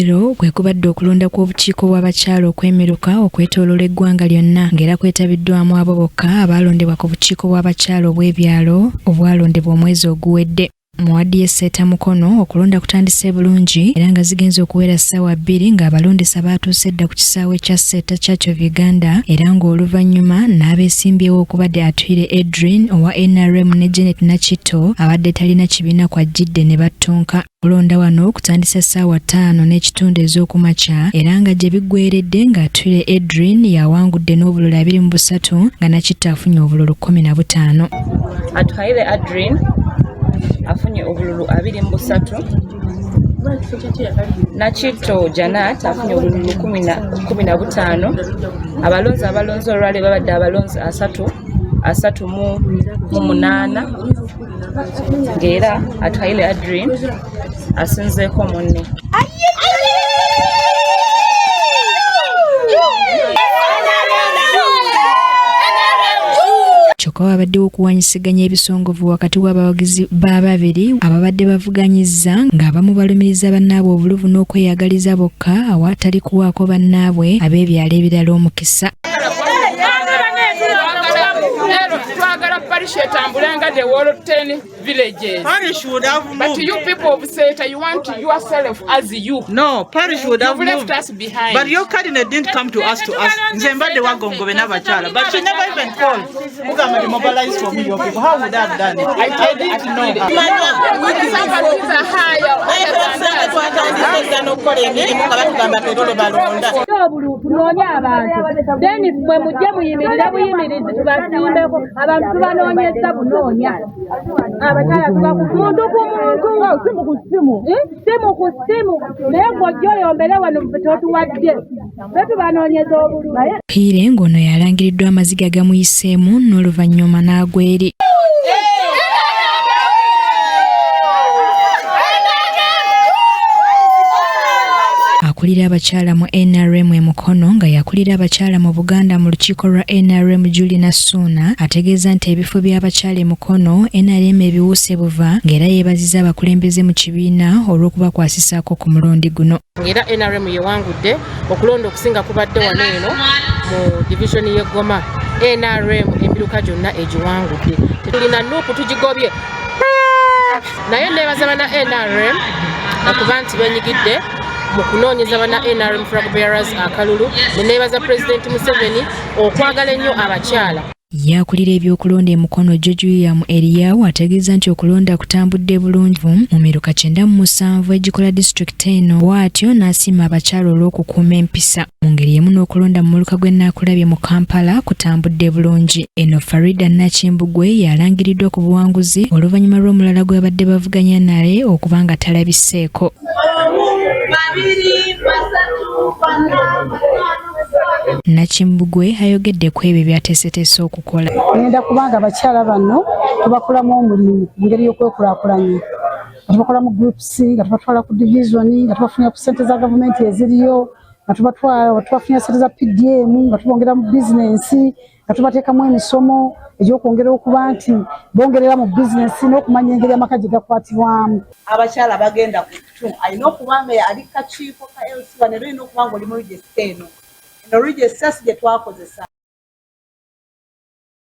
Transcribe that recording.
Ero kwekubadde okulonda kw'obukiiko bw'abakyala okwemeruka okwetooloola eggwanga lyonna ng'era kwetabiddwamu abo bokka abaalondebwa ku bukiiko bw'abakyala obw'ebyalo obwalondebwa omwezi oguwedde. Muwaddi Seeta Mukono okulonda kutandise bulungi era nga zigenze okuwera ssaawa 2 ng'abalondesa baatuuse edda ku kisaawe kya Seeta Church of Uganda era ng'oluvannyuma n'abeesimbyewo okubadde Atwire Edrin owa NRM ne Janet Nakitto abadde talina kibiina kwajjidde ne battonka. Kulonda wano kutandise ssaawa 5:30 ez'okumakya era nga gye biggweeredde nga Atwire Edrin yawangudde n'obululu 23 nga Nakitto afunye obululu 15. Atwire Edrin afunye obululu 23. Nakitto Janet afunye obululu 15. Abalonzi olwaleero babadde abalonzi 38 ng'era Atwire Edrin asinzeeko munne. Kyokka wabaddewo okuwanyisiganya ebisongovu wakati w'abawagizi bababiri ababadde bavuganyizza ng'abamu balumiriza bannaabwe obuluvu n'okweyagaliza bokka awatali kuwaako bannaabwe ab'ebyalo ebirala omukisa. Twagala parish etambulenga the world 10 villages. Parish would have moved. But you people of Seeta, you want yourself as you. No, parish would have You've moved. left us behind. But your cardinal didn't come to us Nzemba de Wagongo Benavachala. But she never even called. Mugama mobilized for me, your people. How would I have done it? I didn't know her. Tunoonye abantu then mwe mujje muyimirira buyimirizi tubasimbeko abantu banoonyeza bunoonya abakyala tubakumuntu ku muntu simu ku simu naye ng'ojja oyombere wano totuwadde tetubanoonyeza obululu. Piire ng'ono yalangiriddwa amaziga gamuyiseemu n'oluvannyuma n'agwa eri. Akulira abakyala mu NRM Mukono nga yakulira abakyala mu Buganda mu lukiiko lwa NRM Julie Ssuuna ategeeza nti ebifo by'abakyala Mukono NRM ebiwuuse buva ng'era yeebazizza abakulembeze mu kibiina olw'okubakwasisaako ku mulundi guno. Ng'era NRM yewangudde okulonda okusinga kubadde wano eno mu division y'e Goma. NRM emiruka gyonna egiwangudde. Tetulina nuupu tugigobye. Naye neebaza bana NRM okuba nti benyigidde mu kunoonyeza bana NRM flag bearers akalulu ne neebaza President Museveni okwagala ennyo abakyala. Yakulira ebyokulonda Mukono George William Eriyawo ategeeza nti okulonda kutambudde bulungi mu miruka 97 egikola disitulikiti eno bw'atyo n'asiima abakyala olw'okukuuma empisa. Mu ngeri emu n'okulonda mu muluka gwe Naakulabye mu Kampala kutambudde bulungi. Eno Farida Nakimbugwe yalangiriddwa ku buwanguzi oluvannyuma lw'omulala gwe babadde bavuganya naye okuba nga talabiseeko. Nakimbugwe ayogedde ku ebyo byateeseteese okukola. Ngenda kubanga abakyala bano tubakolamu omulimu mu ngeri y'okwekulaakulanya. Nga tubakola mu groups, nga tubatwala ku division, nga tubafunira ku ssente za gavumenti eziriyo, nga tubafunira ssente za PDM, nga tubongera mu bizinensi, nga tubateekamu emisomo egy'okwongera okuba nti bongerera mu bizinensi n'okumanya engeri amaka gye gakwatibwamu. Abakyala bagenda ku kitundu alina okuba nga ali kakiiko ka LC1 era olina okuba nga oli mu register eno. Eno register gye twakozesa